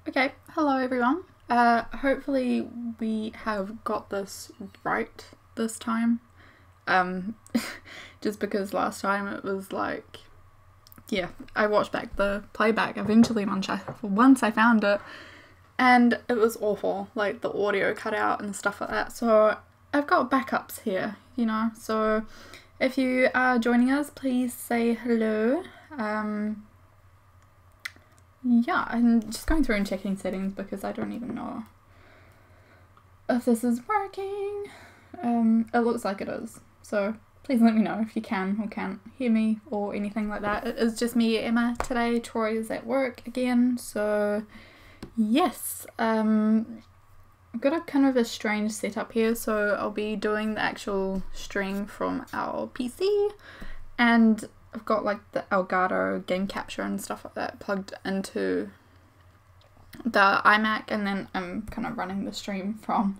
Okay, hello everyone. Hopefully we have got this right this time. Just because last time it was like, yeah, I watched back the playback eventually once I found it, and it was awful, like the audio cut out and stuff like that. So I've got backups here, you know, so if you are joining us, please say hello. Yeah, I'm just going through and checking settings because I don't even know if this is working. It looks like it is, so please let me know if you can or can't hear me or anything like that. It is just me, Emma, today. Troy is at work again, so yes. I've got a kind of a strange setup here, so I'll be doing the actual stream from our PC, and I've got like the Elgato game capture and stuff like that plugged into the iMac, and then I'm kind of running the stream from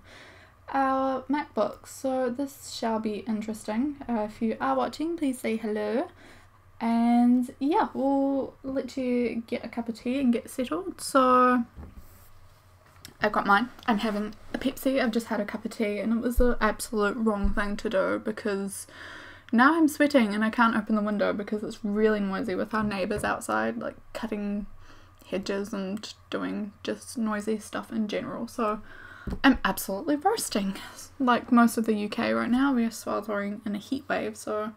our MacBook. So this shall be interesting. If you are watching, please say hello. And yeah, we'll let you get a cup of tea and get settled. So I've got mine. I'm having a Pepsi. I've just had a cup of tea, and it was the absolute wrong thing to do because now I'm sweating and I can't open the window because it's really noisy with our neighbours outside, like cutting hedges and doing just noisy stuff in general. So I'm absolutely roasting. Like most of the UK right now, we are sweltering in a heat wave. So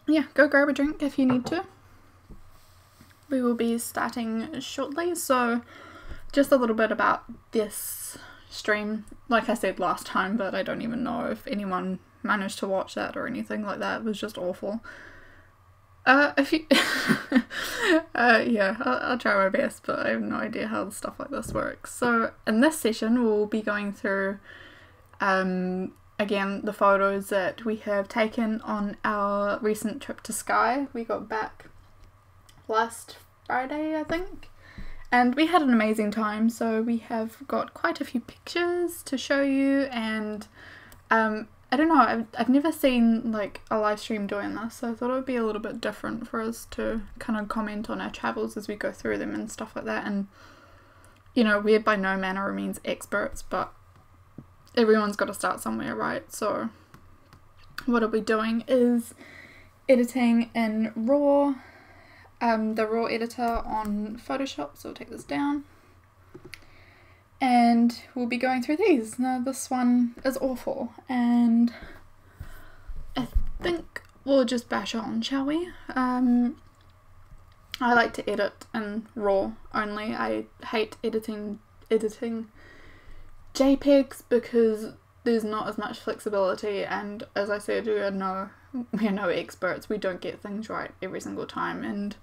yeah, go grab a drink if you need to. We will be starting shortly. So just a little bit about this stream. Like I said last time, but I don't even know if anyone managed to watch that or anything like that. It was just awful. If you yeah, I'll try my best, but I have no idea how stuff like this works. So in this session we'll be going through again the photos that we have taken on our recent trip to Skye. We got back last Friday, I think, and we had an amazing time. So we have got quite a few pictures to show you, and I don't know, I've never seen like a live stream doing this, so I thought it would be a little bit different for us to kind of comment on our travels as we go through them and stuff like that. And you know, we're by no manner of means experts, but everyone's got to start somewhere, right? So what I'll be doing is editing in RAW, the RAW editor on Photoshop, so I'll take this down. And we'll be going through these. Now this one is awful, and I think we'll just bash on, shall we? I like to edit in RAW only. I hate editing JPEGs because there's not as much flexibility, and as I said, we are no experts. We don't get things right every single time, and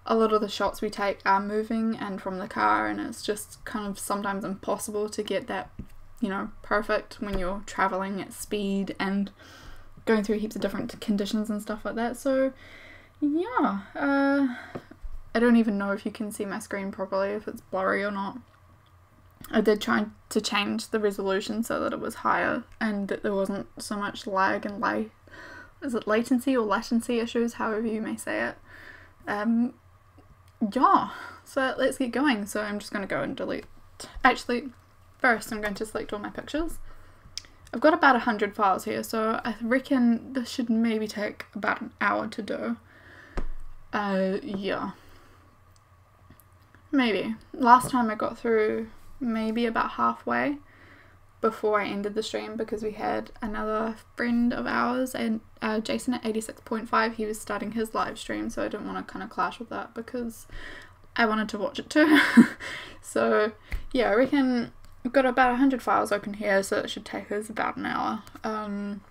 a lot of the shots we take are moving and from the car, and it's just kind of sometimes impossible to get that, you know, perfect when you're traveling at speed and going through heaps of different conditions and stuff like that. So yeah, I don't even know if you can see my screen properly, if it's blurry or not. I did try to change the resolution so that it was higher and that there wasn't so much lag and latency or latency issues, however you may say it. Yeah, so let's get going. So I'm just going to go and delete. Actually, first I'm going to select all my pictures. I've got about 100 files here, so I reckon this should maybe take about an hour to do. Yeah. Maybe. Last time I got through maybe about halfway before I ended the stream, because we had another friend of ours, and Jason at 86.5, he was starting his live stream, so I didn't want to kind of clash with that because I wanted to watch it too. So yeah, I reckon we've got about 100 files open here, so it should take us about an hour. On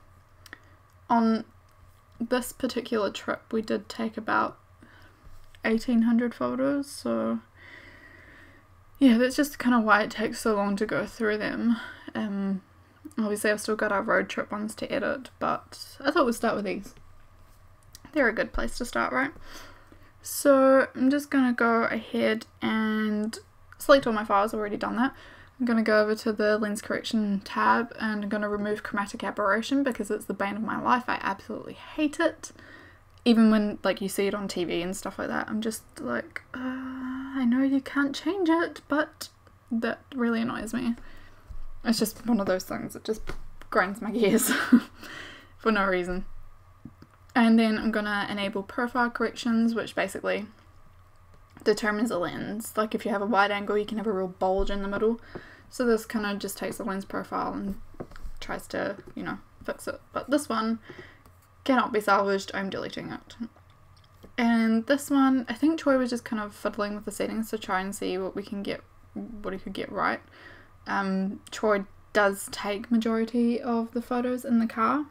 this particular trip we did take about 1800 photos, so yeah, that's just kind of why it takes so long to go through them. Obviously I've still got our road trip ones to edit, but I thought we'd start with these. They're a good place to start, right? So I'm just going to go ahead and select all my files. I've already done that. I'm going to go over to the lens correction tab, and I'm going to remove chromatic aberration because it's the bane of my life. I absolutely hate it. Even when like you see it on TV and stuff like that, I'm just like, I know you can't change it, but that really annoys me. It's just one of those things that just grinds my gears for no reason. And then I'm gonna enable profile corrections, which basically determines the lens. Like if you have a wide angle, you can have a real bulge in the middle. So this kind of just takes the lens profile and tries to, you know, fix it. But this one cannot be salvaged. I'm deleting it. And this one, I think Troy was just kind of fiddling with the settings to try and see what we can get, what he could get right. Troy does take majority of the photos in the car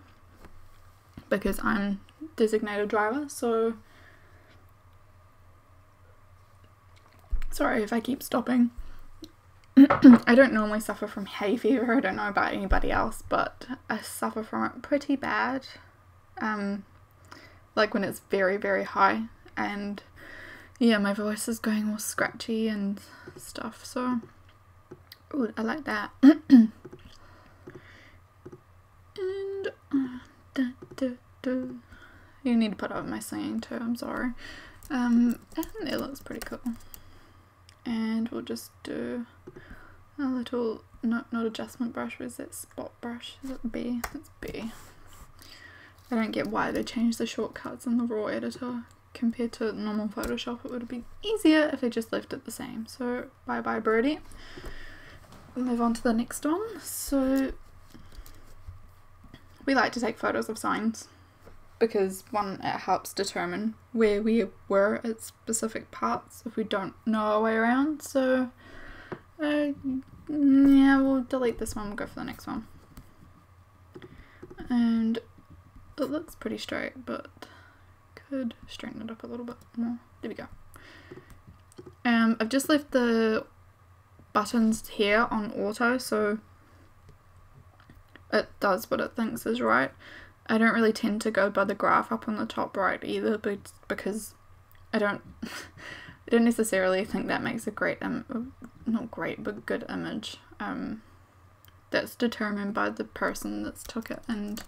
because I'm designated driver, so sorry if I keep stopping. I don't normally suffer from hay fever. I don't know about anybody else, but I suffer from it pretty bad. Like when it's very, very high, and yeah, my voice is going all scratchy and stuff, so ooh, I like that. And you need to put up my singing too, I'm sorry. And it looks pretty cool. And we'll just do a little, not adjustment brush, where's that spot brush? Is it B? It's B. I don't get why they changed the shortcuts in the raw editor compared to normal Photoshop. It would have been easier if they just left it the same. So bye bye birdie. We'll move on to the next one. So we like to take photos of signs because one, it helps determine where we were at specific parts if we don't know our way around. So yeah, we'll delete this one, we'll go for the next one. And it looks pretty straight, but could straighten it up a little bit more. There we go. I've just left the buttons here on auto, so it does what it thinks is right. I don't really tend to go by the graph up on the top right either, but because I don't necessarily think that makes a great, not great, but good image. That's determined by the person that's took it and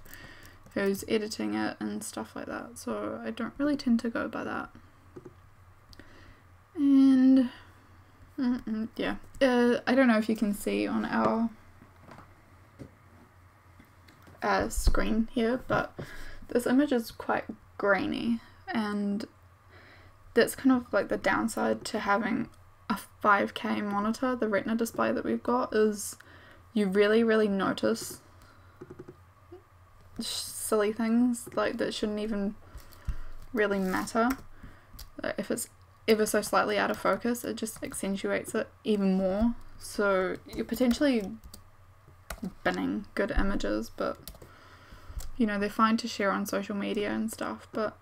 who's editing it and stuff like that, so I don't really tend to go by that. And yeah, I don't know if you can see on our screen here, but this image is quite grainy, and that's kind of like the downside to having a 5K monitor. The retina display that we've got is you really notice silly things like that shouldn't even really matter. Like if it's ever so slightly out of focus, it just accentuates it even more, so you're potentially binning good images. But you know, they're fine to share on social media and stuff, but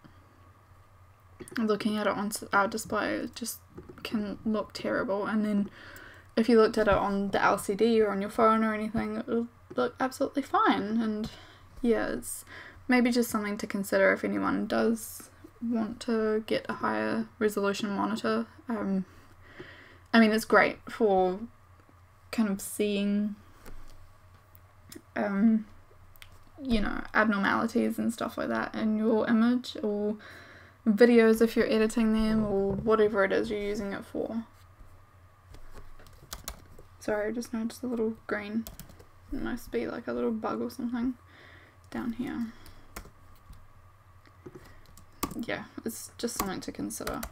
looking at it on our display, it just can look terrible. And then if you looked at it on the LCD or on your phone or anything, it'll look absolutely fine. And yeah, it's maybe just something to consider if anyone does want to get a higher resolution monitor. I mean, it's great for kind of seeing you know, abnormalities and stuff like that in your image or videos if you're editing them or whatever it is you're using it for. Sorry, I just noticed a little green. It must be like a little bug or something down here. Yeah, it's just something to consider.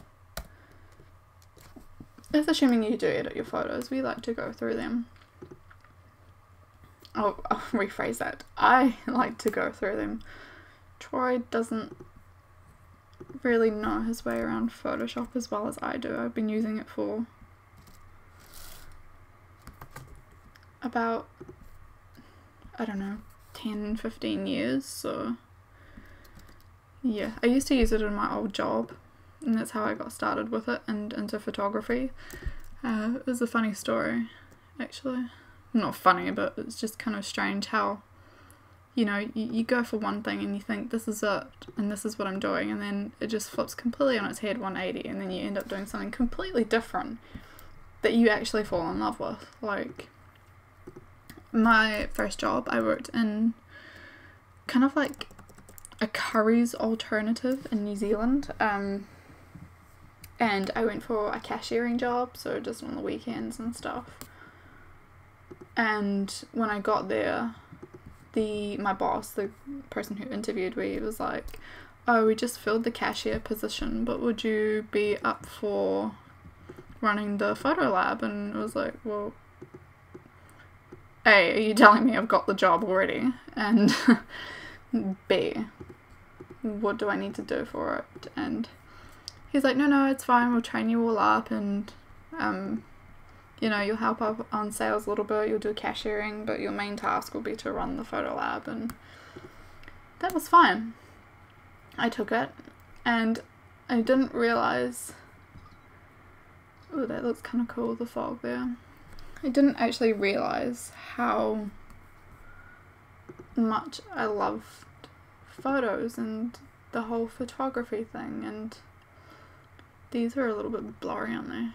If assuming you do edit your photos, we like to go through them. I'll rephrase that. I like to go through them. Troy doesn't really know his way around Photoshop as well as I do. I've been using it for about, I don't know, 10-15 years, so yeah. I used to use it in my old job, and that's how I got started with it and into photography. It was a funny story, actually. Not funny, but it's just kind of strange how, you know, you go for one thing and you think this is it and this is what I'm doing, and then it just flips completely on its head 180, and then you end up doing something completely different that you actually fall in love with. Like my first job, I worked in kind of like a curry's alternative in New Zealand, and I went for a cashiering job, so just on the weekends and stuff. And when I got there, my boss, the person who interviewed me, was like, oh, we just filled the cashier position, but would you be up for running the photo lab? And it was like, well, A, are you telling me I've got the job already? And B, what do I need to do for it? And he's like, no, it's fine, we'll train you all up, and you know, you'll help up on sales a little bit, you'll do cashiering, but your main task will be to run the photo lab. And that was fine. I took it, and I didn't realise, oh, that looks kind of cool, the fog there. I didn't actually realise how much I loved photos and the whole photography thing. And these are a little bit blurry, aren't they?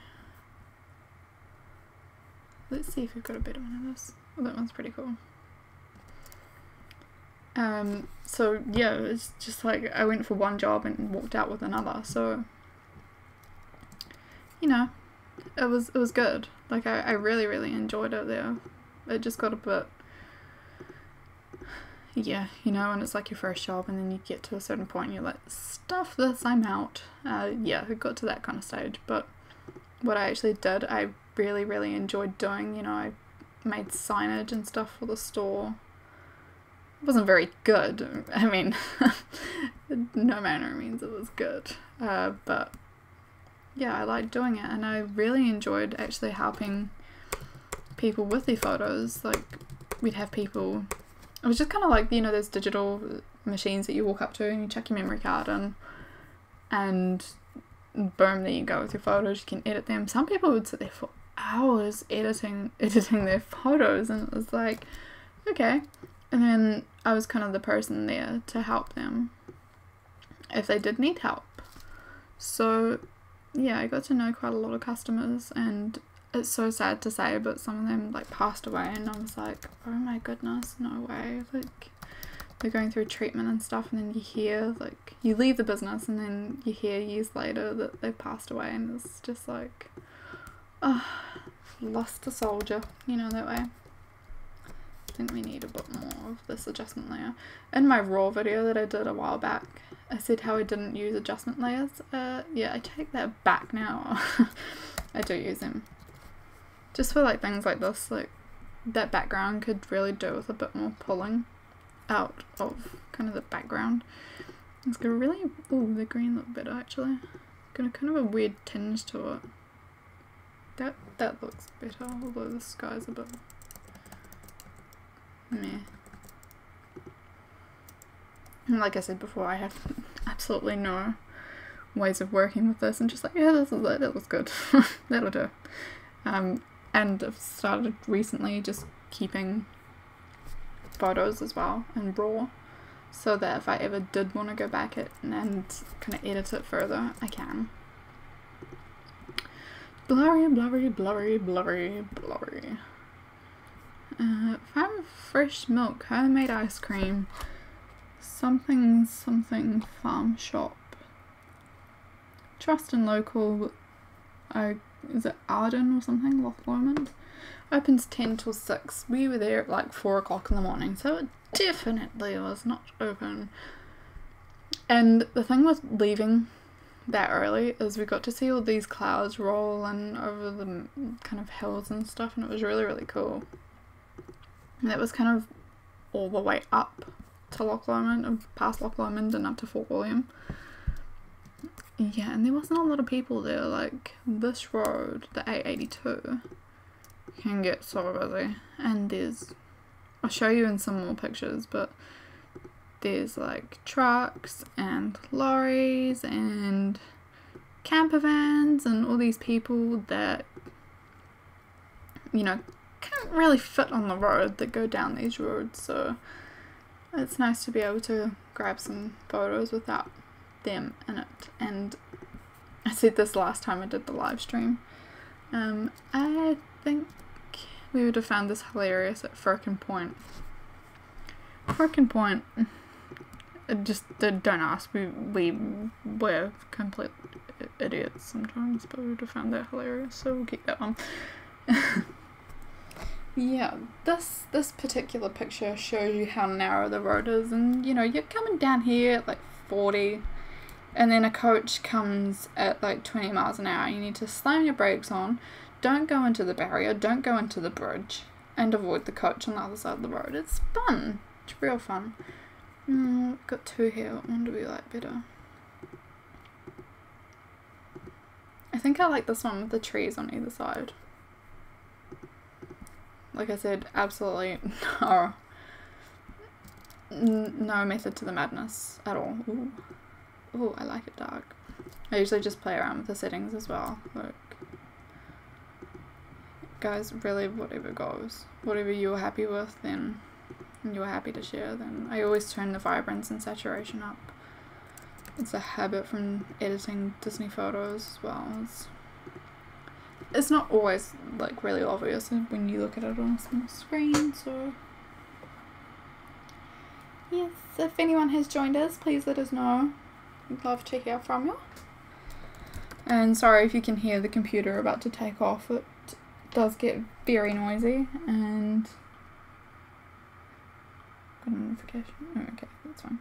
Let's see if we've got a better one of this. Oh, that one's pretty cool. So yeah, it's just like I went for one job and walked out with another. So, you know, it was good. Like I really enjoyed it there. It just got a bit, yeah, you know, and it's like your first job, and then you get to a certain point and you're like, stuff this, I'm out. Yeah, it got to that kind of stage. But what I actually did, I really enjoyed doing. You know, I made signage and stuff for the store. It wasn't very good. I mean, no manner of means it was good. But yeah, I liked doing it, and I really enjoyed actually helping people with their photos. Like, we'd have people, it was just kind of like, you know, those digital machines that you walk up to and you chuck your memory card in, and boom, there you go with your photos. You can edit them. Some people would sit there for hours editing their photos, and it was like, okay. And then I was kind of the person there to help them if they did need help. So yeah, I got to know quite a lot of customers, and it's so sad to say, but some of them like passed away, and I was like, oh my goodness, no way. Like, they're going through treatment and stuff, and then you hear, like, you leave the business and then you hear years later that they've passed away, and it's just like, oh, lost a soldier, you know, that way. I think we need a bit more of this adjustment layer. In my raw video that I did a while back, I said how I didn't use adjustment layers. Yeah, I take that back now. I do use them. Just for like things like this, like that background could really do with a bit more pulling out of kind of the background. It's got a really, oh, the green look better actually. Got a kind of a weird tinge to it. That looks better, although the sky's a bit meh. And like I said before, I have absolutely no ways of working with this, and just like, yeah, this is it, it looks good. That'll do. And I've started recently just keeping photos as well in raw, so that if I ever did want to go back and kind of edit it further, I can. Blurry, blurry, blurry, blurry, blurry. Farm fresh milk, homemade ice cream, something farm shop. Trust and local, is it Arden or something, Loch Lomond? Opens 10 till 6. We were there at like 4 o'clock in the morning, so it definitely was not open. And the thing with leaving that early is we got to see all these clouds roll in over the kind of hills and stuff, and it was really cool. And that was kind of all the way up to Loch Lomond, past Loch Lomond and up to Fort William. Yeah, and there wasn't a lot of people there. Like, this road, the A82, can get so busy. And there's, I'll show you in some more pictures, but there's like trucks and lorries and camper vans and all these people that, you know, can't really fit on the road that go down these roads. So it's nice to be able to grab some photos without them in it. And I said this last time I did the live stream. I think we would have found this hilarious at Firkin Point. Firkin Point, just don't ask. We were completely, idiots sometimes, but I would have found that hilarious, so we'll keep that one. Yeah, this particular picture shows you how narrow the road is, and you know, you're coming down here at like 40, and then a coach comes at like 20 miles an hour. You need to slam your brakes on, don't go into the barrier, don't go into the bridge, and avoid the coach on the other side of the road. It's fun. It's real fun. Got two here. What one do we like better? I think I like this one with the trees on either side. Like I said, absolutely no method to the madness at all. Ooh. Ooh, I like it dark. I usually just play around with the settings as well. Like, guys, really whatever goes. Whatever you're happy with, then you're happy to share, then I always turn the vibrance and saturation up. It's a habit from editing Disney photos as well. It's not always like really obvious when you look at it on a small screen, so yes, if anyone has joined us, please let us know. We'd love to hear from you. And sorry if you can hear the computer about to take off, it does get very noisy, and got a notification. Oh, okay, that's fine.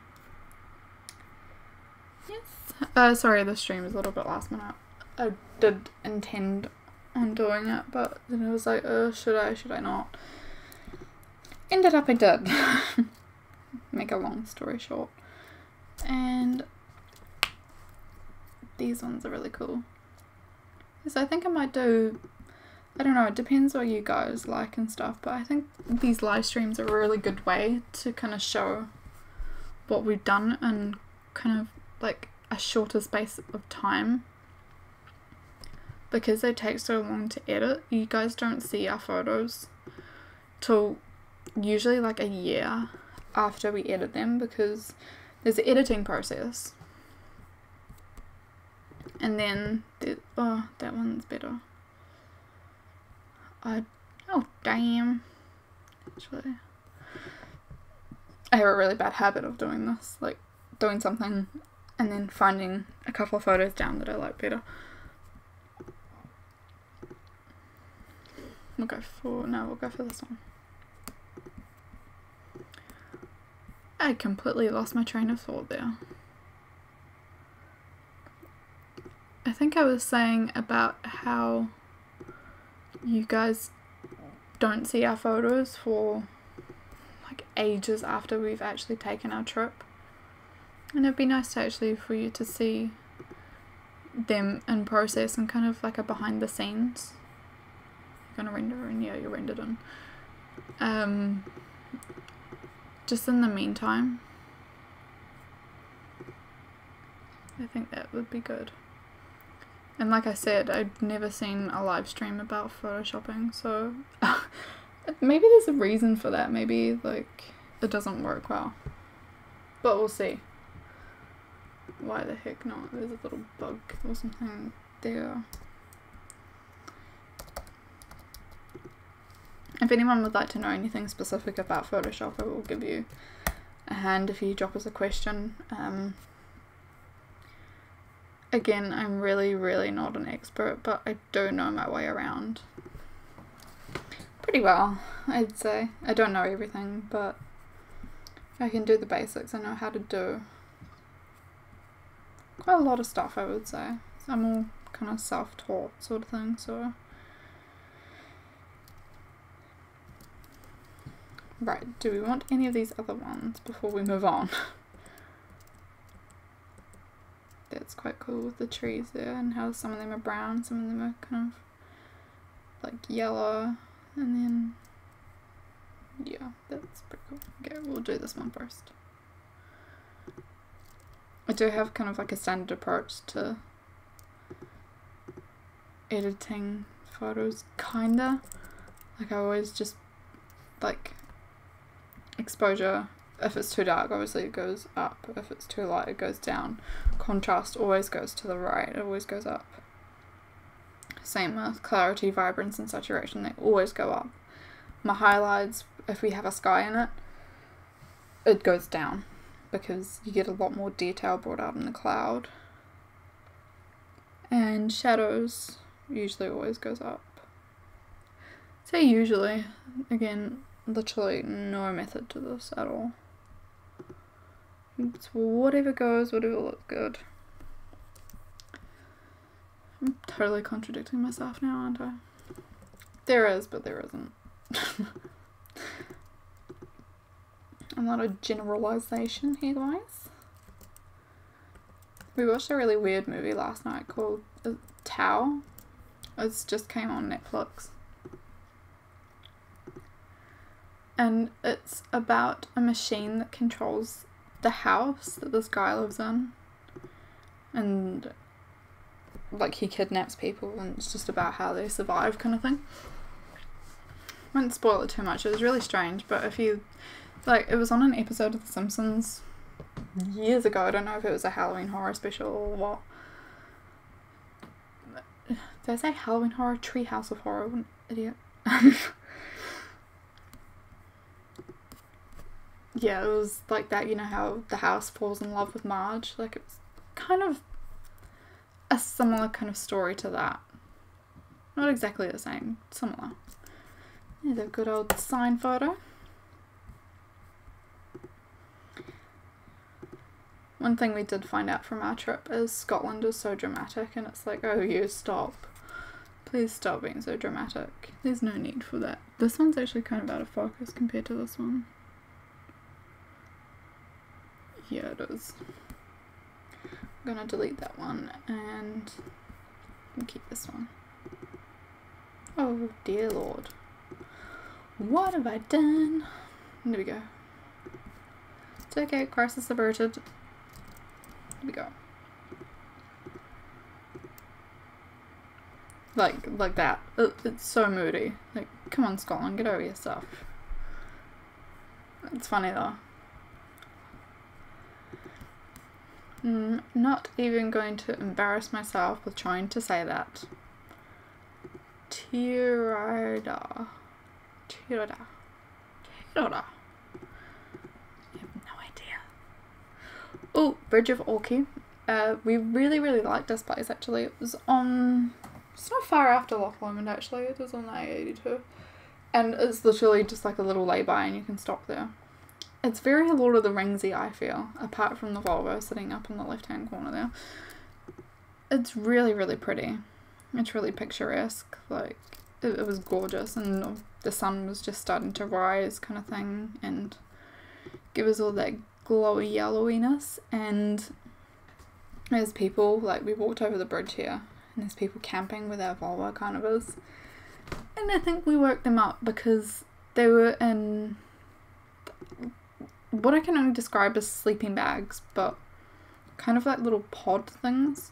Yes. Sorry, the stream is a little bit last minute. I did intend on doing it, but then I was like, should I not? Ended up I did. Make a long story short. And these ones are really cool. So I think I might do, I don't know, it depends what you guys like and stuff, but I think these live streams are a really good way to kind of show what we've done in kind of like a shorter space of time. Because they take so long to edit, you guys don't see our photos till usually like a year after we edit them, because there's an editing process. And then, oh, that one's better. Oh, damn. Actually, I have a really bad habit of doing this, like doing something and then finding a couple of photos down that I like better. We'll go for this one. I completely lost my train of thought there. I think I was saying about how you guys don't see our photos for like ages after we've actually taken our trip. And it'd be nice to actually for you to see them in process and kind of like a behind the scenes. Gonna render in, yeah, you're rendered in. Just in the meantime, I think that would be good. And like I said, I'd never seen a live stream about photoshopping, so maybe there's a reason for that. Maybe like it doesn't work well, but we'll see. Why the heck not? There's a little bug or something there. If anyone would like to know anything specific about Photoshop, I will give you a hand if you drop us a question. Again, I'm really not an expert, but I do know my way around pretty well, I'd say. I don't know everything, but I can do the basics. I know how to do quite a lot of stuff, I would say. I'm all kind of self-taught sort of thing, so... Right, do we want any of these other ones before we move on? That's quite cool with the trees there, and how some of them are brown, some of them are kind of like yellow, and then yeah, that's pretty cool. Okay, we'll do this one first. I do have kind of like a standard approach to editing photos, kinda. Like I always just like exposure, if it's too dark obviously it goes up, if it's too light it goes down, contrast always goes to the right, it always goes up. Same with clarity, vibrance and saturation, they always go up. My highlights, if we have a sky in it, it goes down because you get a lot more detail brought out in the cloud. And shadows usually always goes up. Say usually, again, literally no method to this at all. It's whatever goes, whatever looks good. I'm totally contradicting myself now, aren't I? There is, but there isn't. A lot of generalization here, guys. We watched a really weird movie last night called Tao. It's just came on Netflix. And it's about a machine that controls the house that this guy lives in. And like he kidnaps people and it's just about how they survive kind of thing. I won't spoil it too much. It was really strange, but if you like, it was on an episode of The Simpsons years ago. I don't know if it was a Halloween horror special or what. Did I say Halloween horror? Treehouse of Horror. What an idiot. Yeah, it was like that. You know how the house falls in love with Marge? Like, it was kind of a similar kind of story to that. Not exactly the same. Similar. There's a good old sign photo. One thing we did find out from our trip is Scotland is so dramatic, and it's like, oh, you stop. Please stop being so dramatic. There's no need for that. This one's actually kind of out of focus compared to this one. Yeah, it is. I'm gonna delete that one and keep this one. Oh dear Lord. What have I done? There we go. It's okay, crisis averted. Here we go. Like that. It's so moody. Like, come on Scotland, get over your stuff. It's funny though. Not even going to embarrass myself with trying to say that. Tirada. Tirada. Tirada. I have no idea. Oh, Bridge of Orkney. We really liked this place actually. It was on... It's not far after Loch Lomond actually. It was on the A82. And it's literally just like a little lay-by and you can stop there. It's very Lord of the Ringsy, I feel, apart from the Volvo sitting up in the left-hand corner there. It's really pretty. It's really picturesque. Like, it was gorgeous, and the sun was just starting to rise kind of thing, and give us all that glowy yellowiness. And there's people, like, we walked over the bridge here, and there's people camping where our Volvo kind of is. And I think we worked them up because they were in what I can only describe as sleeping bags, but kind of like little pod things.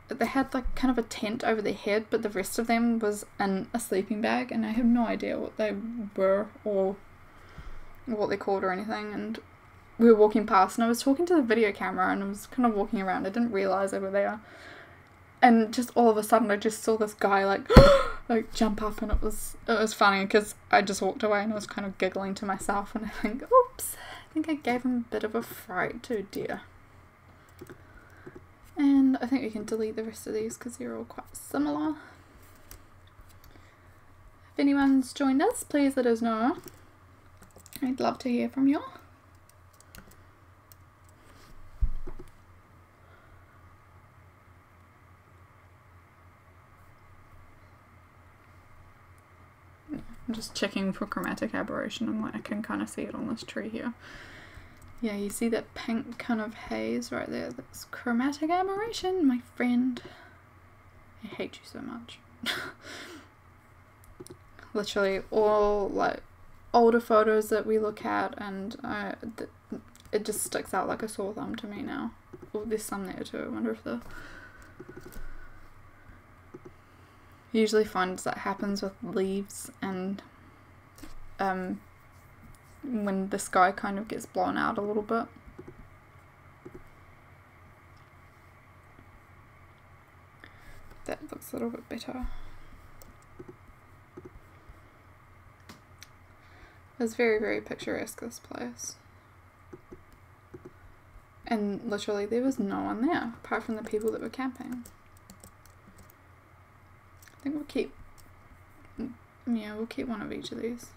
They had like kind of a tent over their head, but the rest of them was in a sleeping bag, and I have no idea what they were or what they're called or anything. And we were walking past, and I was talking to the video camera, and I was kind of walking around. I didn't realise they were there, and just all of a sudden I just saw this guy like like jump up, and it was funny because I just walked away and I was kind of giggling to myself, and I think, oops, I think I gave him a bit of a fright. Oh dear. And I think we can delete the rest of these because they're all quite similar. If anyone's joined us, please let us know. I'd love to hear from you. I'm just checking for chromatic aberration, and like I can kind of see it on this tree here. Yeah, you see that pink kind of haze right there? That's chromatic aberration, my friend. I hate you so much. Literally all like older photos that we look at, and it just sticks out like a sore thumb to me now. Oh, there's some there too. I wonder if the... Usually find that happens with leaves and when the sky kind of gets blown out a little bit. That looks a little bit better. It's very picturesque, this place. And literally there was no one there apart from the people that were camping. I think we'll keep, yeah, we'll keep one of each of these.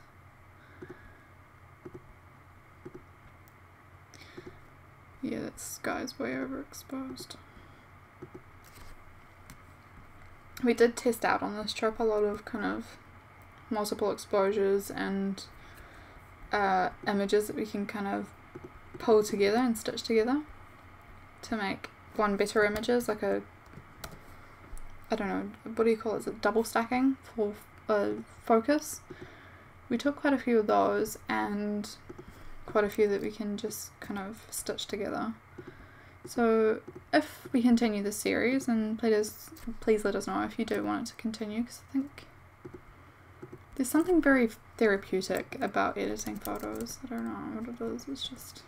Yeah, that Skye's way overexposed. We did test out on this trip a lot of kind of multiple exposures and images that we can kind of pull together and stitch together to make one better images, like a, I don't know, what do you call it? Is it double stacking for focus? We took quite a few of those and quite a few that we can just kind of stitch together. So if we continue this series, and please let us know if you do want it to continue, because I think there's something very therapeutic about editing photos. I don't know what it is, it's just,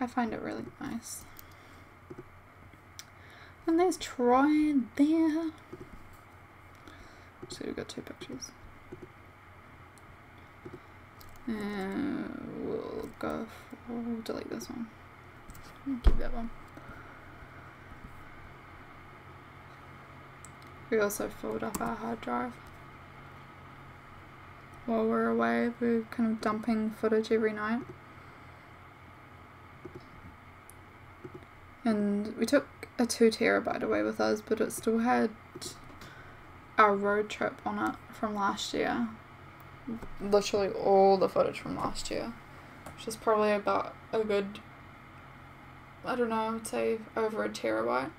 I find it really nice. And there's Troy there. So we've got 2 pictures. And we'll go for, we'll delete this one. I'll keep that one. We also filled up our hard drive. While we're away, we're kind of dumping footage every night. And we took a 2 terabyte away with us, but it still had our road trip on it from last year. Literally all the footage from last year, which is probably about a good, I don't know, I would say over a terabyte.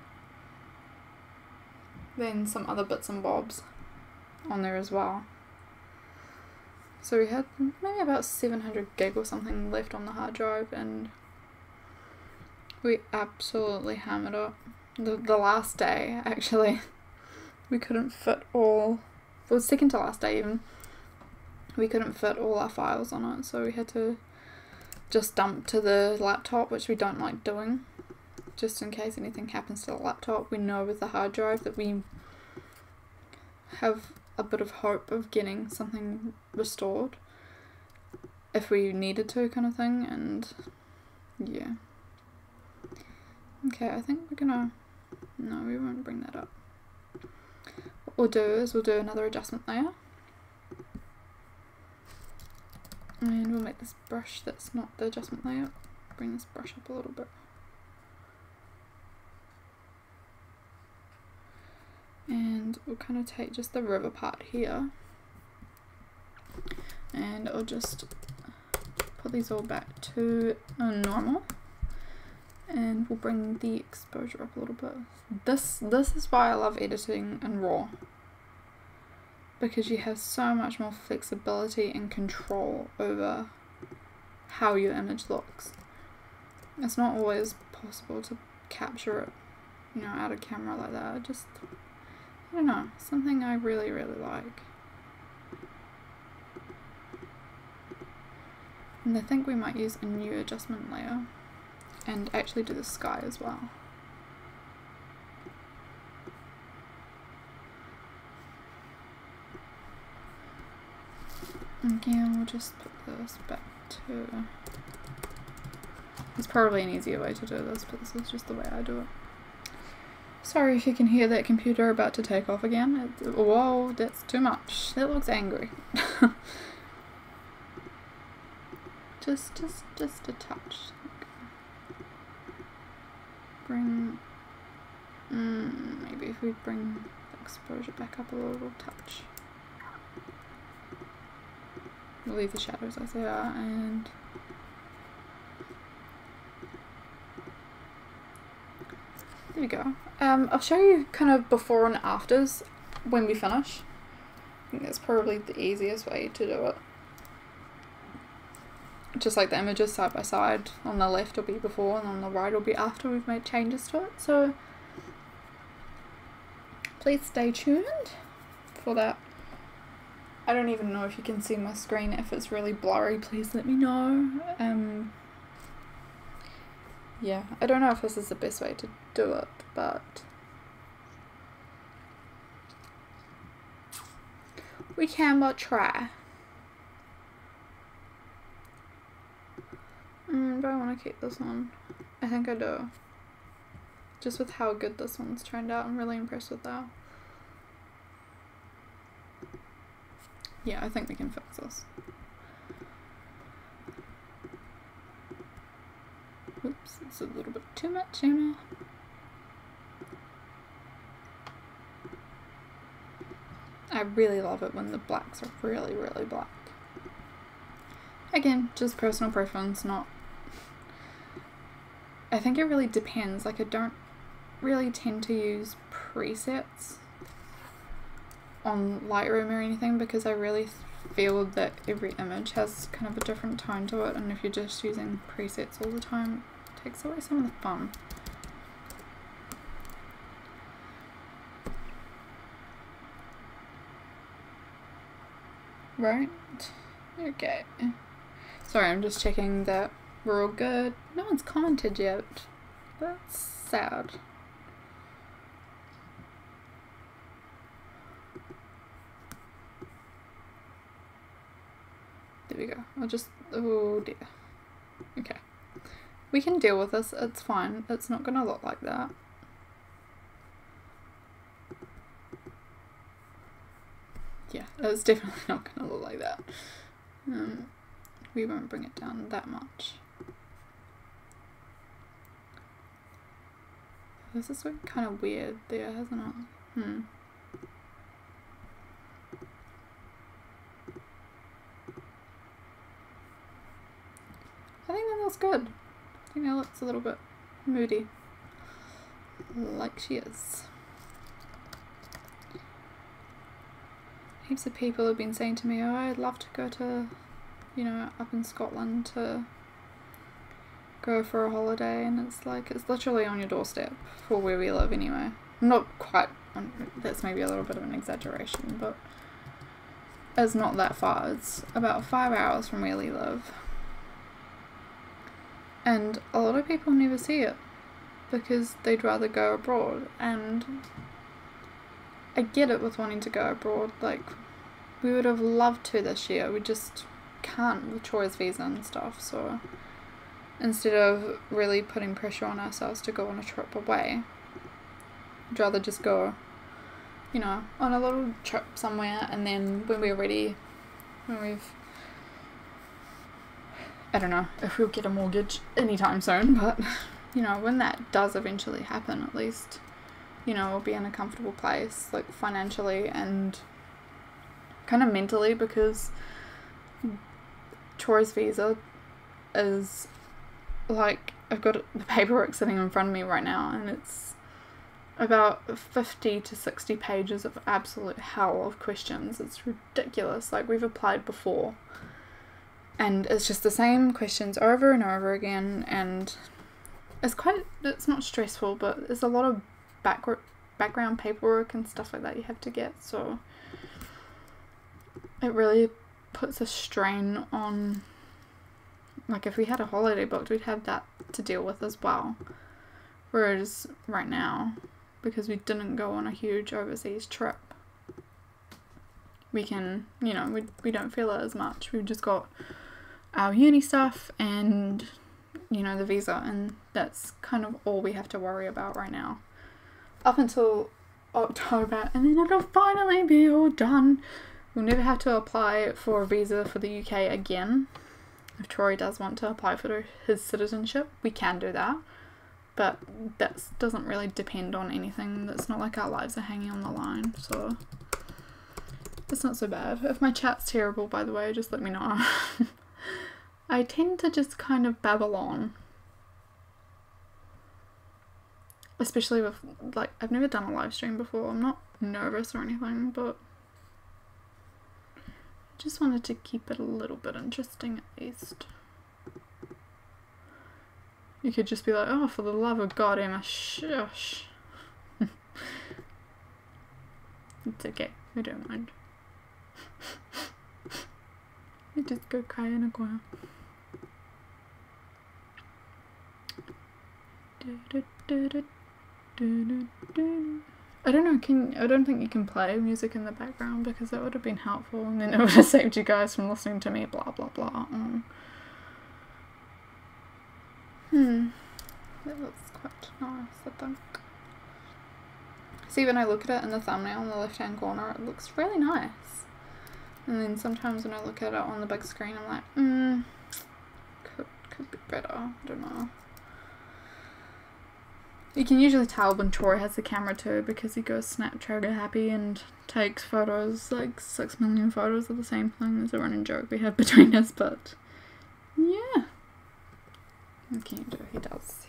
Then some other bits and bobs on there as well. So we had maybe about 700 gig or something left on the hard drive, and we absolutely hammered it. The last day, actually, we couldn't fit all, well, second to last day even, we couldn't fit all our files on it, so we had to just dump to the laptop, which we don't like doing, just in case anything happens to the laptop. We know with the hard drive that we have a bit of hope of getting something restored if we needed to, kind of thing. And yeah, okay, I think we're gonna, no, we won't bring that up. What we'll do is we'll do another adjustment layer, and we'll make this brush that's not the adjustment layer, bring this brush up a little bit. And we'll kind of take just the river part here, and I'll just put these all back to normal, and we'll bring the exposure up a little bit. This is why I love editing in RAW, because you have so much more flexibility and control over how your image looks. It's not always possible to capture it, you know, out of camera like that. I don't know, something I really, really like. And I think we might use a new adjustment layer and actually do the sky as well. Again, we'll just put this back to... There's probably an easier way to do this, but this is just the way I do it. Sorry if you can hear that computer about to take off again. Whoa, that's too much. That looks angry. just a touch. Bring, maybe if we bring the exposure back up a little touch. We'll leave the shadows as they are, and there we go. I'll show you kind of before and afters when we finish. I think that's probably the easiest way to do it. Just like the images side by side, on the left will be before and on the right will be after we've made changes to it. So please stay tuned for that. I don't even know if you can see my screen. If it's really blurry, please let me know. Yeah, I don't know if this is the best way to do it, but we can but try. Do I want to keep this on? I think I do. Just with how good this one's turned out, I'm really impressed with that. Yeah, I think we can fix this. Oops, it's a little bit too much, Emma. I really love it when the blacks are really, really black. Again, just personal preference, not... I think it really depends. Like, I don't really tend to use presets on Lightroom or anything because I really feel that every image has kind of a different tone to it, and if you're just using presets all the time, it takes away some of the fun. Right? Okay. Sorry, I'm just checking that we're all good. No one's commented yet. That's sad. There we go. I'll just... oh dear. Okay. We can deal with this. It's fine. It's not gonna look like that. Yeah, it's definitely not gonna look like that. We won't bring it down that much. This is kind of weird there, hasn't it? I think that looks good. I think that looks a little bit moody. Like she is. Heaps of people have been saying to me, oh, I'd love to go to, you know, up in Scotland to go for a holiday, and it's like, it's literally on your doorstep for where we live anyway. Not quite, that's maybe a little bit of an exaggeration, but it's not that far. It's about 5 hours from where we live. And a lot of people never see it because they'd rather go abroad, and I get it with wanting to go abroad. Like, we would have loved to this year, we just can't with Troy's visa and stuff, so instead of really putting pressure on ourselves to go on a trip away, I'd rather just go, you know, on a little trip somewhere, and then when we're ready, when we've, I don't know if we'll get a mortgage anytime soon, but you know, when that does eventually happen, at least, you know, we'll be in a comfortable place, like financially and kind of mentally, because Troy's visa is like, I've got the paperwork sitting in front of me right now, and it's about 50 to 60 pages of absolute hell of questions. It's ridiculous. Like, we've applied before and it's just the same questions over and over again, and it's not stressful, but there's a lot of background paperwork and stuff like that you have to get, so it really puts a strain on, like, if we had a holiday booked, we'd have that to deal with as well, whereas right now, because we didn't go on a huge overseas trip, we can, you know, we don't feel it as much. We've just got our uni stuff and, you know, the visa, and that's kind of all we have to worry about right now up until October, and then it'll finally be all done. We'll never have to apply for a visa for the UK again. If Troy does want to apply for his citizenship, we can do that, but that doesn't really depend on anything. That's not like our lives are hanging on the line, so it's not so bad. If my chat's terrible, by the way, just let me know. I tend to just kind of babble on, especially with, like, I've never done a live stream before. I'm not nervous or anything, but I just wanted to keep it a little bit interesting at least. You could just be like, oh, for the love of God, Emma, shush. It's okay, I don't mind. You just go cry in a corner. I don't know, I don't think you can play music in the background, because that would have been helpful, and then it would have saved you guys from listening to me blah blah blah. That looks quite nice, I think. See, when I look at it in the thumbnail in the left hand corner, it looks really nice. And then sometimes when I look at it on the big screen, I'm like, could be better. I don't know. You can usually tell when Troy has the camera too, because he goes Snapchat happy and takes photos, like 6 million photos of the same thing. There's a running joke we have between us, but yeah. What can you do?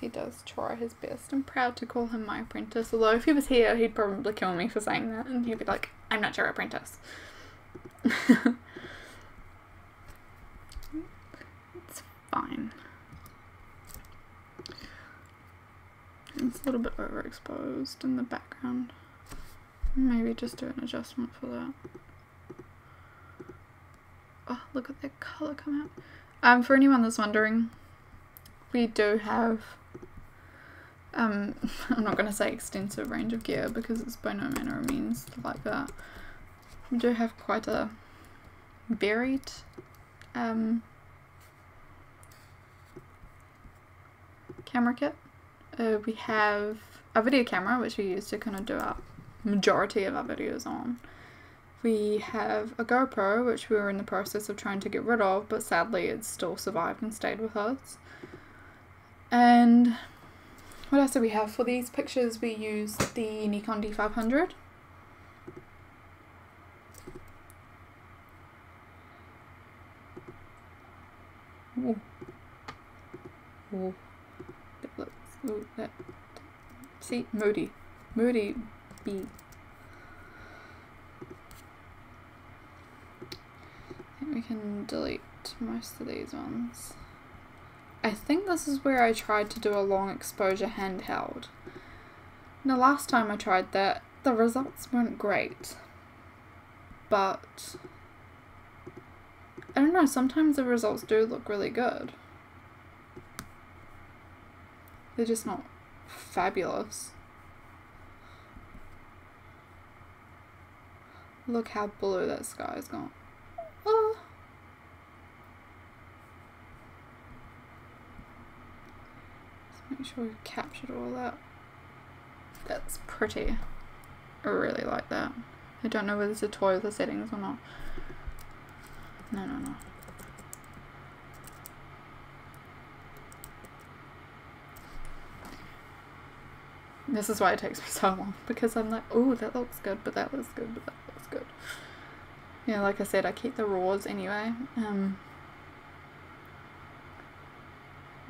He does try his best. I'm proud to call him my apprentice, although if he was here, he'd probably kill me for saying that, and he'd be like, I'm not your apprentice. It's fine. It's a little bit overexposed in the background. Maybe just do an adjustment for that. Oh, look at that colour come out. For anyone that's wondering, we do have, I'm not going to say extensive range of gear because it's by no manner of means like that. We do have quite a varied camera kit. We have a video camera which we use to kind of do our majority of our videos on. We have a GoPro which we were in the process of trying to get rid of, but sadly it's still survived and stayed with us. And what else do we have? For these pictures we used the Nikon D500. Ooh. Ooh. That looks, ooh, that, see, moody B. I think we can delete most of these ones. I think this is where I tried to do a long exposure handheld. Now last time I tried that, the results weren't great, but I don't know, sometimes the results do look really good. They're just not fabulous. Look how blue that sky's gone. Oh. Let's make sure we've captured all that. That's pretty. I really like that. I don't know whether it's a toy with the settings or not. No. This is why it takes me so long, because I'm like, oh, that looks good, but that looks good, but that looks good. Yeah, like I said, I keep the raws anyway.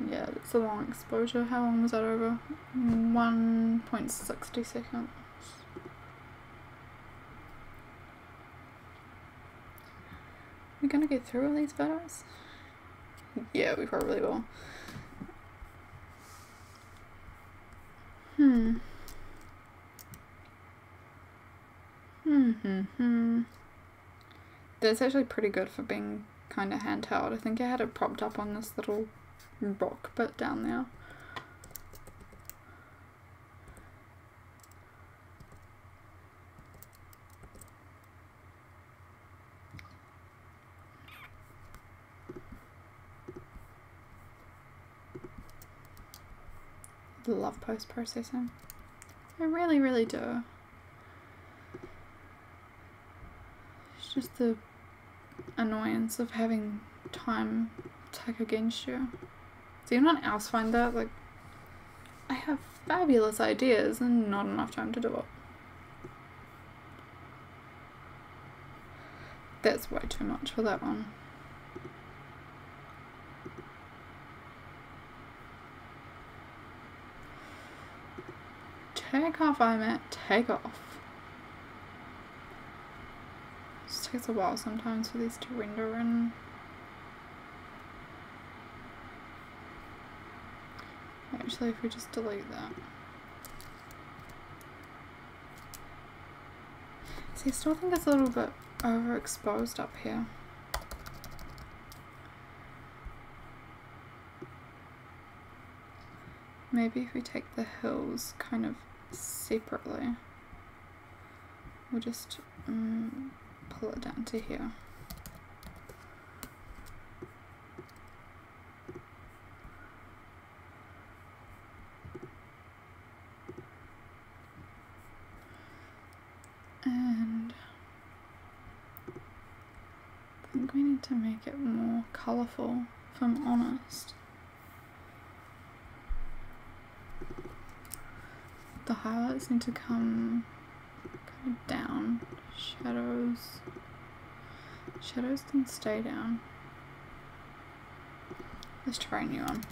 Yeah, it's a long exposure. How long was that over? 1.60 seconds. We're gonna get through all these photos? Yeah, we probably will. That's actually pretty good for being kind of handheld. I think I had it propped up on this little rock bit down there. Love post-processing. I really, really do. It's just the annoyance of having time tick against you. Does anyone else find that? Like, I have fabulous ideas and not enough time to do it. That's way too much for that one. Take off, iMac, take off. It just takes a while sometimes for these to render in. Actually, if we just delete that. See, I still think it's a little bit overexposed up here. Maybe if we take the hills kind of separately, we'll just pull it down to here. and I think we need to make it more colourful, if I'm honest. The highlights need to come kind of down. Shadows can stay down. Let's try a new one.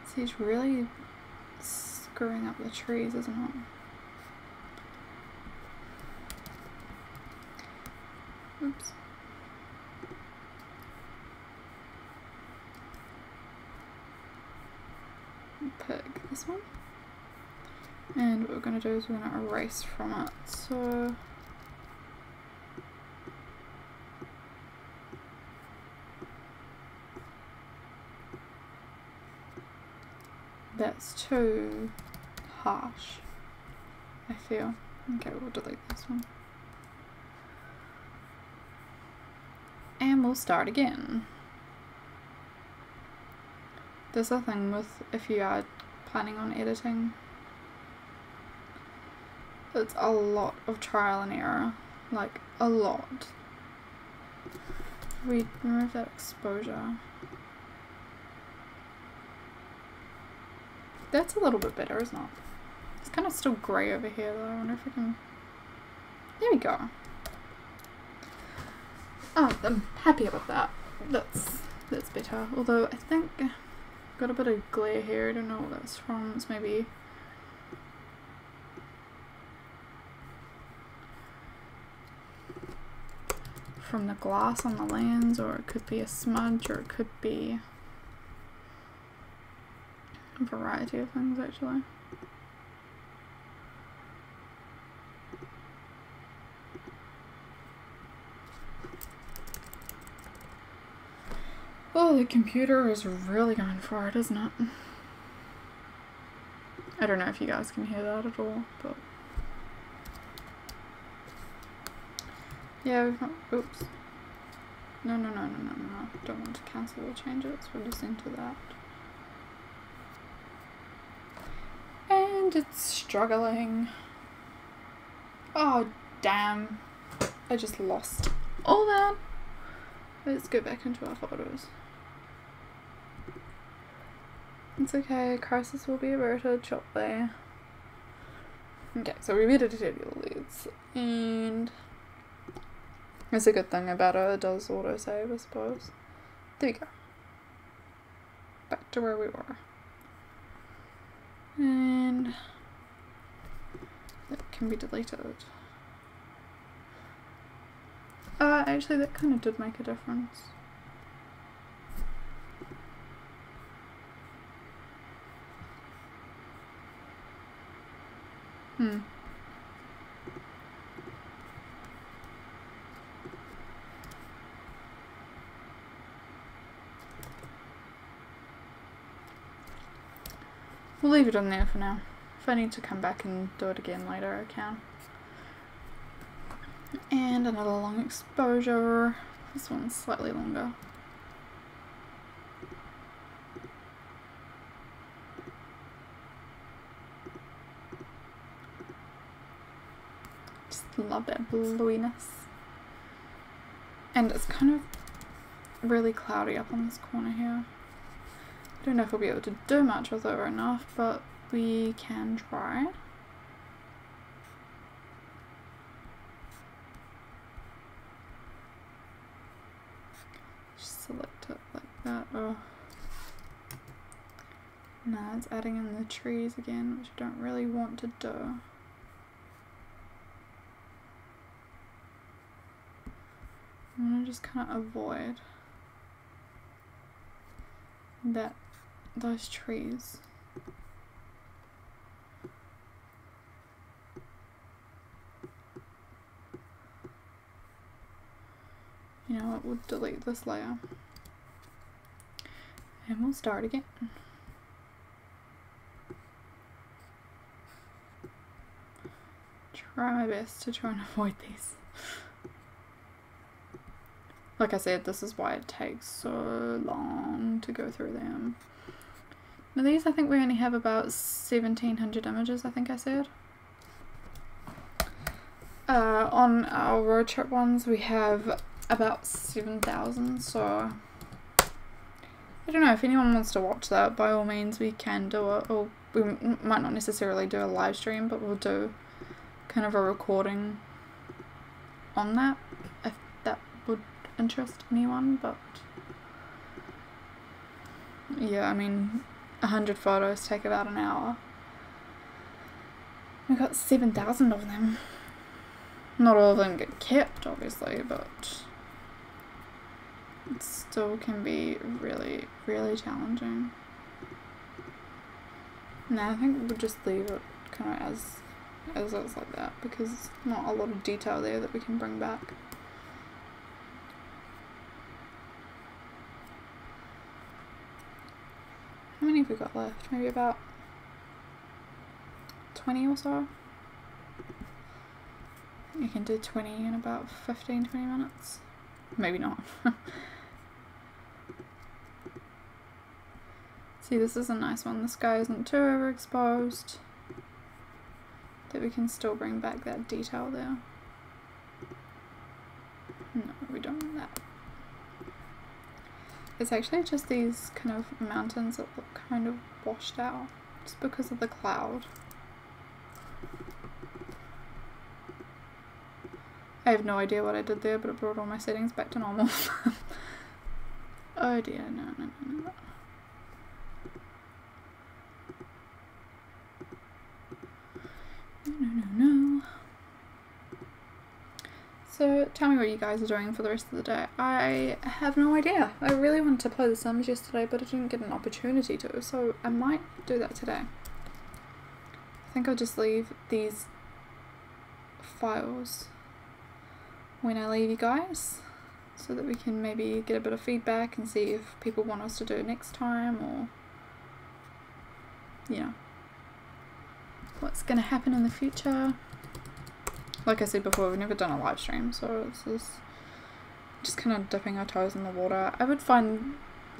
See, it's really screwing up the trees, isn't it? Oops. Pick this one. And what we're going to do is we're going to erase from it. So that's too harsh, I feel. Okay, we'll delete this one. And we'll start again. There's a thing with, if you are planning on editing, it's a lot of trial and error, like a lot. We remove that exposure. That's a little bit better, isn't it? It's kind of still grey over here though. I wonder if I can... There we go. Oh, I'm happier with that. That's better. Although I think I've got a bit of glare here. I don't know what that's from. It's maybe... from the glass on the lens, or it could be a smudge, or it could be a variety of things actually. Oh, the computer is really going for it, isn't it? I don't know if you guys can hear that at all, but yeah, we've not, oops. No. Don't want to cancel or change it, so we're just into that. And it's struggling. Oh, damn. I just lost all that. Let's go back into our photos. It's okay, crisis will be averted shortly. Okay, so we've edited all these, and it's a good thing about it does autosave, I suppose. There we go. Back to where we were. And that can be deleted. Actually that kind of did make a difference. We'll leave it on there for now. If I need to come back and do it again later, I can. And another long exposure. This one's slightly longer. Just love that bluiness. And it's kind of really cloudy up on this corner here. I don't know if we'll be able to do much with it right now, but we can try. Just select it like that. Oh. Nah, it's adding in the trees again, which I don't really want to do. I'm gonna just kind of avoid that, those trees. You know what, we'll delete this layer and we'll start again. try my best to try and avoid these. Like I said, this is why it takes so long to go through them. Now these, I think we only have about 1,700 images, I think I said. On our road trip ones we have about 7,000, so I don't know, if anyone wants to watch that, by all means we can do it, or we might not necessarily do a live stream, but we'll do kind of a recording on that, if that would interest anyone. But yeah, I mean, 100 photos take about an hour. We got 7,000 of them. Not all of them get kept, obviously, but it still can be really, really challenging. Now I think we'll just leave it kind of as is like that, because there's not a lot of detail there that we can bring back. How many have we got left? Maybe about 20 or so? You can do 20 in about 15-20 minutes. Maybe not. See, this is a nice one. The sky isn't too overexposed, that we can still bring back that detail there. No, we don't want that. It's actually just these kind of mountains that look kind of washed out, just because of the cloud. I have no idea what I did there, but it brought all my settings back to normal. Oh dear, no. No. So, tell me what you guys are doing for the rest of the day. I have no idea. I really wanted to play The Sims yesterday, but I didn't get an opportunity to, so I might do that today. I think I'll just leave these files when I leave you guys, so that we can maybe get a bit of feedback and see if people want us to do it next time, or, you know, what's going to happen in the future. Like I said before, we've never done a live stream, so this is just kind of dipping our toes in the water. I would find,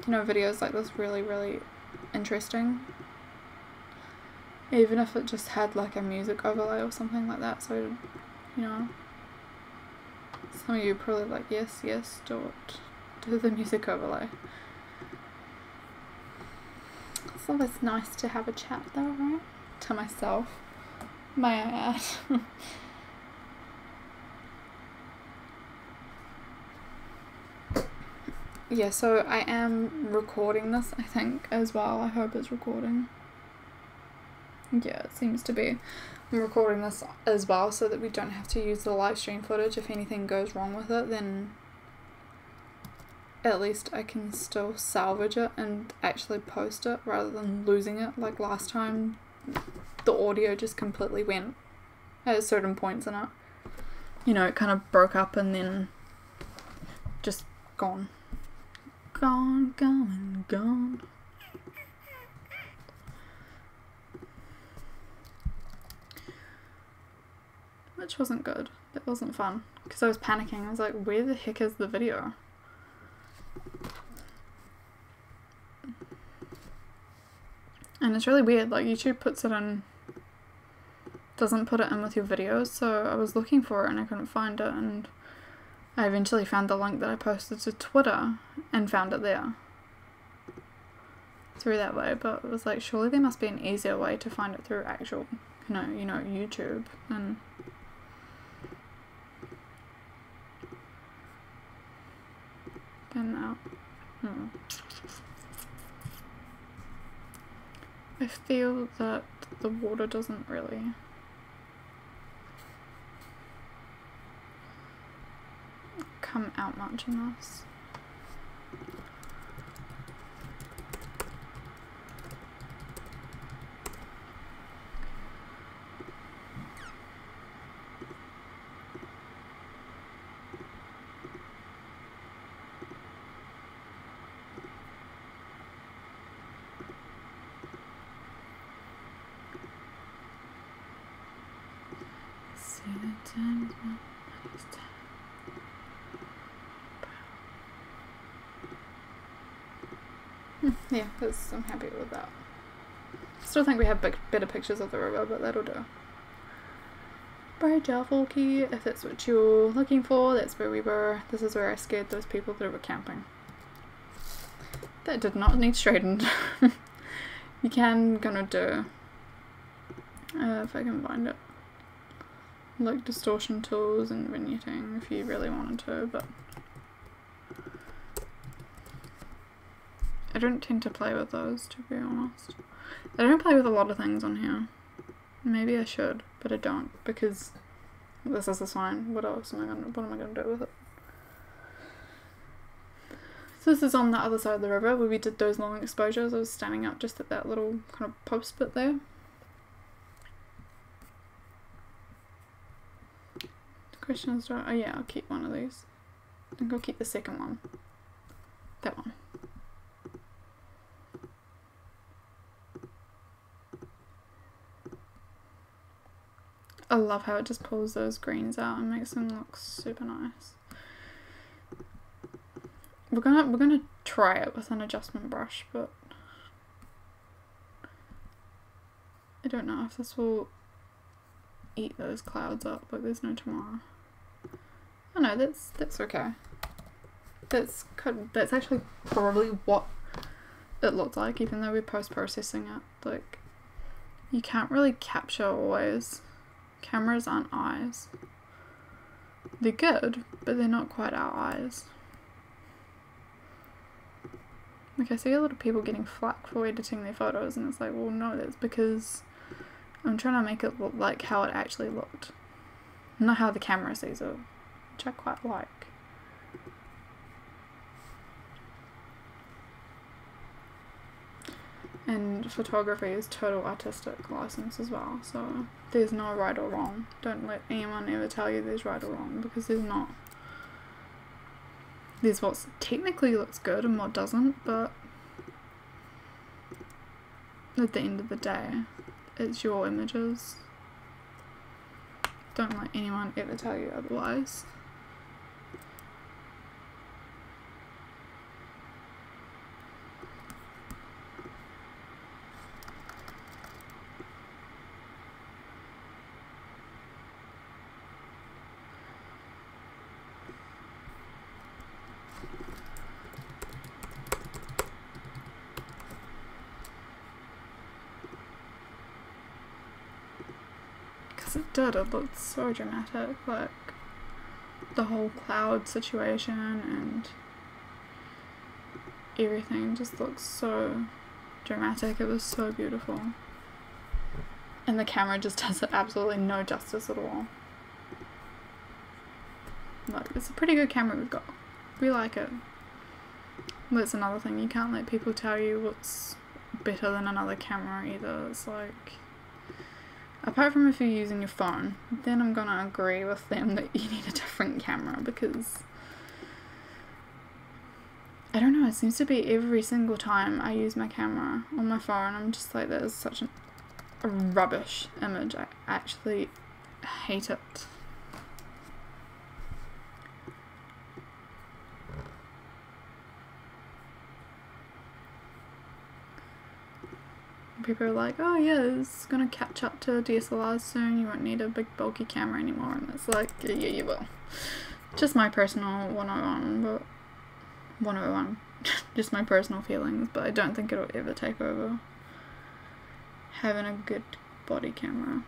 you know, videos like this really, really interesting, even if it just had like a music overlay or something like that, so, you know, some of you are probably like, yes, do it. Do the music overlay. It's always nice to have a chat though, right? To myself, may I add. Yeah, so I am recording this, I think, as well. I hope it's recording. Yeah, it seems to be. I'm recording this as well so that we don't have to use the live stream footage. If anything goes wrong with it, then at least I can still salvage it and actually post it rather than losing it like last time. The audio just completely went at certain points in it. You know, it kind of broke up and then just gone. Gone. Which wasn't good. That wasn't fun. Because I was panicking. I was like, where the heck is the video? And it's really weird. Like, YouTube puts it in... doesn't put it in with your videos. So I was looking for it and I couldn't find it. And I eventually found the link that I posted to Twitter and found it there. Through that way. But it was like, surely there must be an easier way to find it through actual, you know, YouTube. And... now, I feel that the water doesn't really come out much in this. Yeah, because I'm happy with that. Still think we have better pictures of the river, but that'll do. Bright Key, if that's what you're looking for, that's where we were. This is where I scared those people that were camping. That did not need straightened. You can gonna do, if I can find it, like distortion tools and vignetting if you really wanted to, but I don't tend to play with those, to be honest. I don't play with a lot of things on here. Maybe I should, but I don't, because this is a sign. What am I gonna do with it? So this is on the other side of the river where we did those long exposures. I was standing up just at that little kind of post bit there. The question is, oh yeah, I'll keep one of these. I think I'll keep the second one. That one. I love how it just pulls those greens out and makes them look super nice. We're gonna try it with an adjustment brush, but I don't know if this will eat those clouds up. Like there's no tomorrow. Oh no, that's okay. That's actually probably what it looked like, even though we're post-processing it. Like you can't really capture always. Cameras aren't eyes. They're good, but they're not quite our eyes. Like I see a lot of people getting flack for editing their photos, and it's like, well no, that's because I'm trying to make it look like how it actually looked, not how the camera sees it, which I quite like. And photography is total artistic license as well, so there's no right or wrong. Don't let anyone ever tell you there's right or wrong, because there's not. There's what technically looks good and what doesn't, but at the end of the day, it's your images. Don't let anyone ever tell you otherwise. It looked so dramatic, like the whole cloud situation and everything just looks so dramatic. It was so beautiful, and the camera just does it absolutely no justice at all. Like, it's a pretty good camera we've got. We like it. That's another thing, you can't let people tell you what's better than another camera either. It's like, apart from if you're using your phone, then I'm gonna agree with them that you need a different camera, because I don't know, it seems to be every single time I use my camera on my phone, I'm just like, that is such a rubbish image. I actually hate it. People are like, oh yeah, it's gonna catch up to DSLRs soon, you won't need a big bulky camera anymore, and it's like, yeah, you will. Just my personal 101, but 101, just my personal feelings, but I don't think it'll ever take over having a good body camera.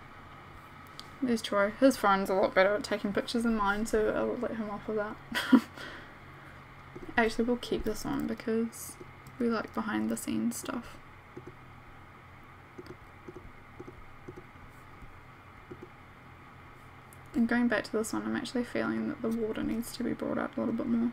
There's Troy. His phone's a lot better at taking pictures than mine, so I'll let him off of that. Actually, we'll keep this on because we like behind the scenes stuff. And going back to this one, I'm actually feeling that the water needs to be brought up a little bit more.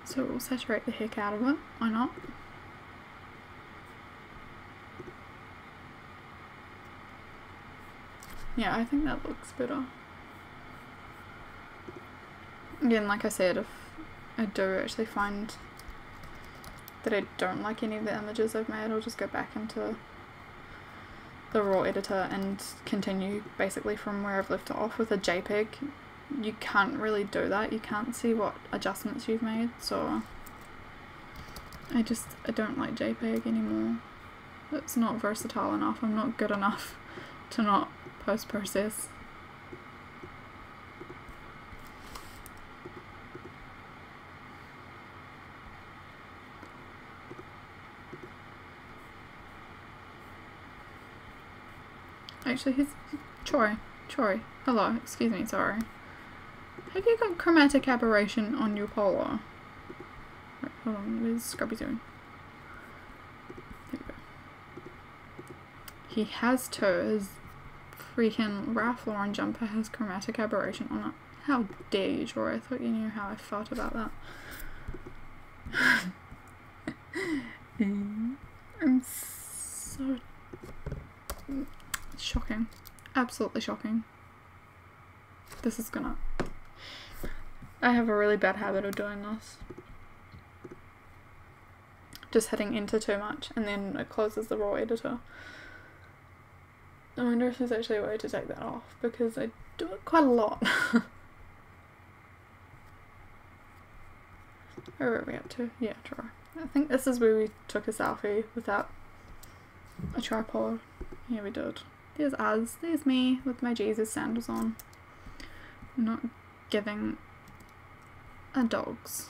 So we'll saturate the heck out of it, why not? Yeah, I think that looks better. Again, like I said, if I do actually find that I don't like any of the images I've made, I'll just go back into the raw editor and continue basically from where I've left off. With a JPEG, you can't really do that. You can't see what adjustments you've made, so I don't like JPEG anymore. It's not versatile enough. I'm not good enough to not post-process. Actually, here's Troy. Hello, excuse me, sorry. Have you got chromatic aberration on your polo? Right, hold on, where's Scrubby doing? There we go. He has too. His freaking Ralph Lauren jumper has chromatic aberration on it. How dare you, Troy? I thought you knew how I felt about that. I'm so... shocking. Absolutely shocking. This is gonna... I have a really bad habit of doing this. Just hitting enter too much and then it closes the raw editor. I wonder if there's actually a way to take that off, because I do it quite a lot. Where were we up to? Yeah, true. I think this is where we took a selfie without a tripod. Yeah, we did. There's us. There's me with my Jesus sandals on. I'm not giving a dogs.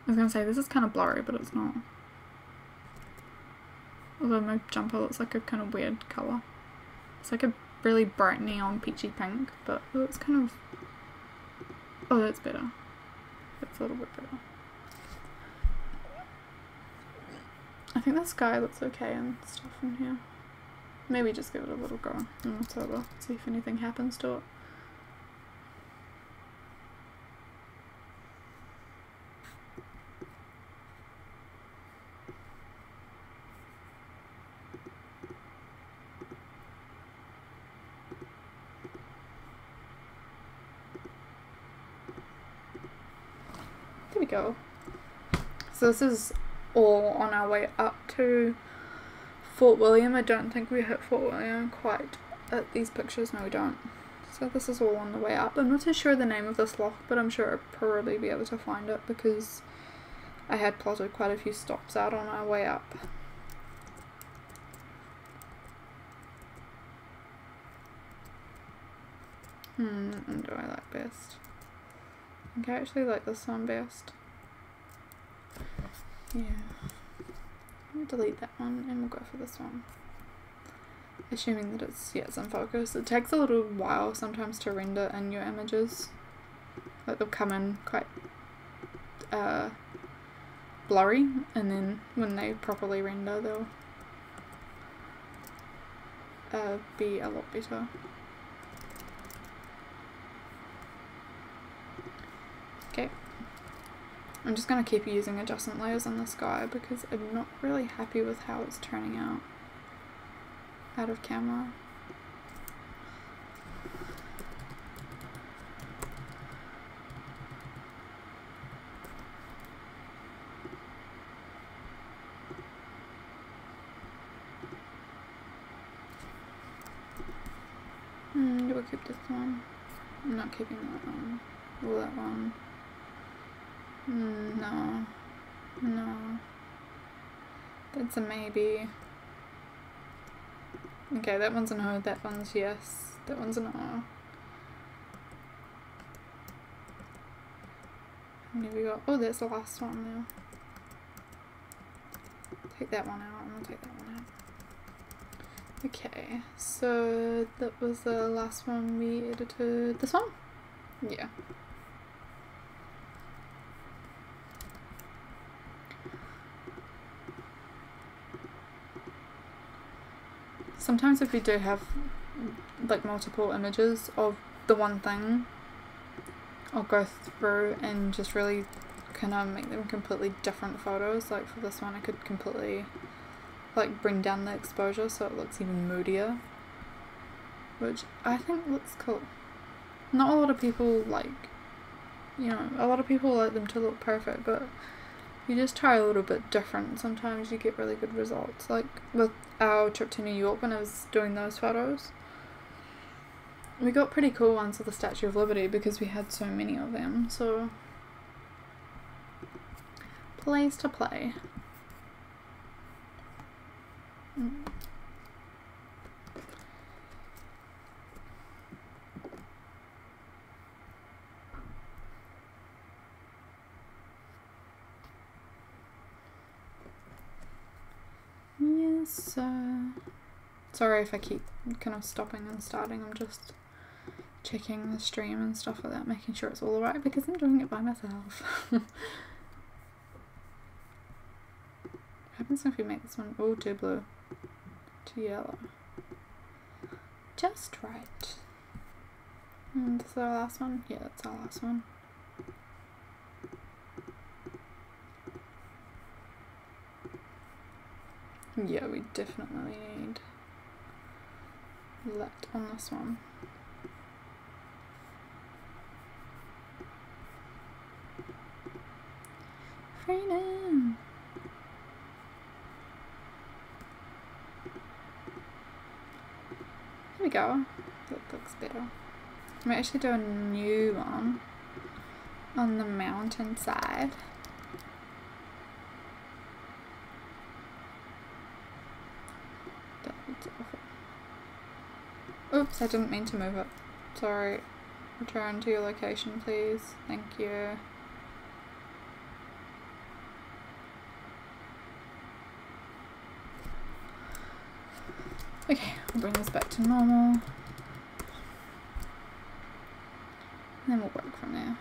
I was gonna say, this is kind of blurry, but it's not. Although my jumper looks like a kind of weird colour. It's like a really bright neon peachy pink, but it looks kind of... Oh, that's better. That's a little bit better. I think the sky looks okay and stuff in here. Maybe just give it a little go in October, see if anything happens to it. There we go. So this is all on our way up to Fort William. I don't think we hit Fort William quite at these pictures. No, we don't. So this is all on the way up. I'm not too sure the name of this loch, but I'm sure I'll probably be able to find it because I had plotted quite a few stops out on our way up. And do I like best? I think I actually like this one best. Yeah. I'll delete that one and we'll go for this one. Assuming that it's in focus. It takes a little while sometimes to render in your images. Like they'll come in quite blurry, and then when they properly render they'll be a lot better. Okay. I'm just going to keep using adjustment layers on the sky because I'm not really happy with how it's turning out of camera. Do I keep this one? I'm not keeping that one. Or that one. No. No. That's a maybe. Okay, that one's a no, that one's yes, that one's a no. How many we got? Oh, that's the last one now. Take that one out, and we'll take that one out. Okay, so that was the last one we edited. This one? Yeah. Sometimes if we do have like multiple images of the one thing, I'll go through and just really kind of make them completely different photos. Like for this one I could completely like bring down the exposure so it looks even moodier, which I think looks cool. Not a lot of people like, you know, a lot of people like them to look perfect, but you just try a little bit different, sometimes you get really good results. Like with our trip to New York when I was doing those photos, we got pretty cool ones with the Statue of Liberty because we had so many of them, so place to play. Yes, sorry if I keep kind of stopping and starting, I'm just checking the stream and stuff like that, making sure it's all alright because I'm doing it by myself. What happens if we make this one all too blue, too yellow? Just right. And this is our last one? Yeah, that's our last one. Yeah, we definitely need lit on this one. Freedom! Here we go. That looks better. I'm actually doing a new one on the mountain side. Oops, I didn't mean to move it. Sorry. Return to your location, please. Thank you. Okay, I'll bring this back to normal. And then we'll work from there.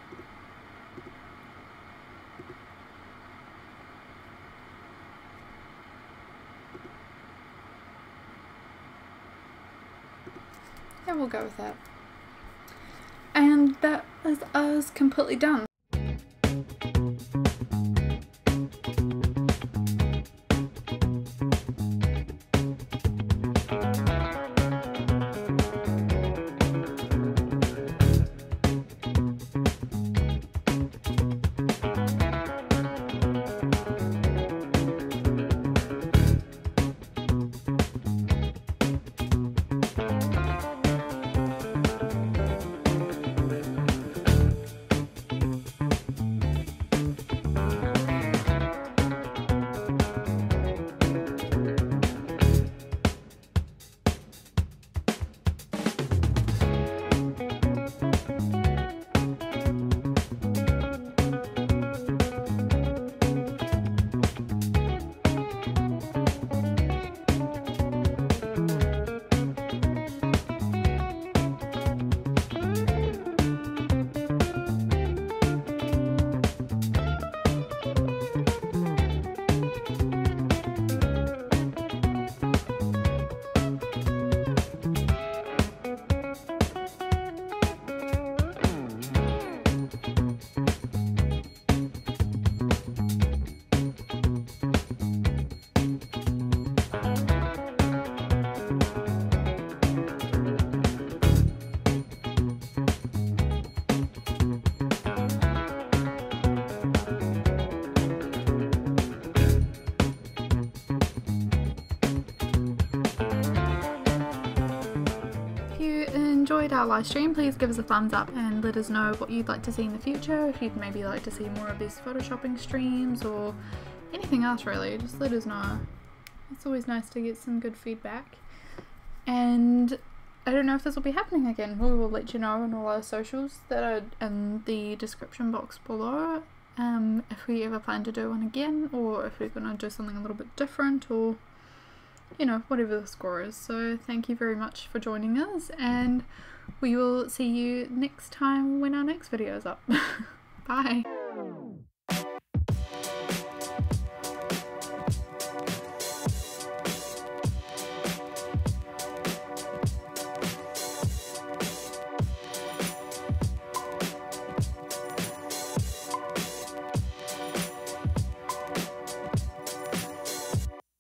Yeah, we'll go with that. And that is us completely done. Enjoyed our live stream, please give us a thumbs up and let us know what you'd like to see in the future. If you'd maybe like to see more of these photoshopping streams or anything else really, just let us know. It's always nice to get some good feedback. And I don't know if this will be happening again. We will let you know on all our socials that are in the description box below, if we ever plan to do one again, or if we're going to do something a little bit different, or you know, whatever the score is. So thank you very much for joining us, and we will see you next time when our next video is up. Bye!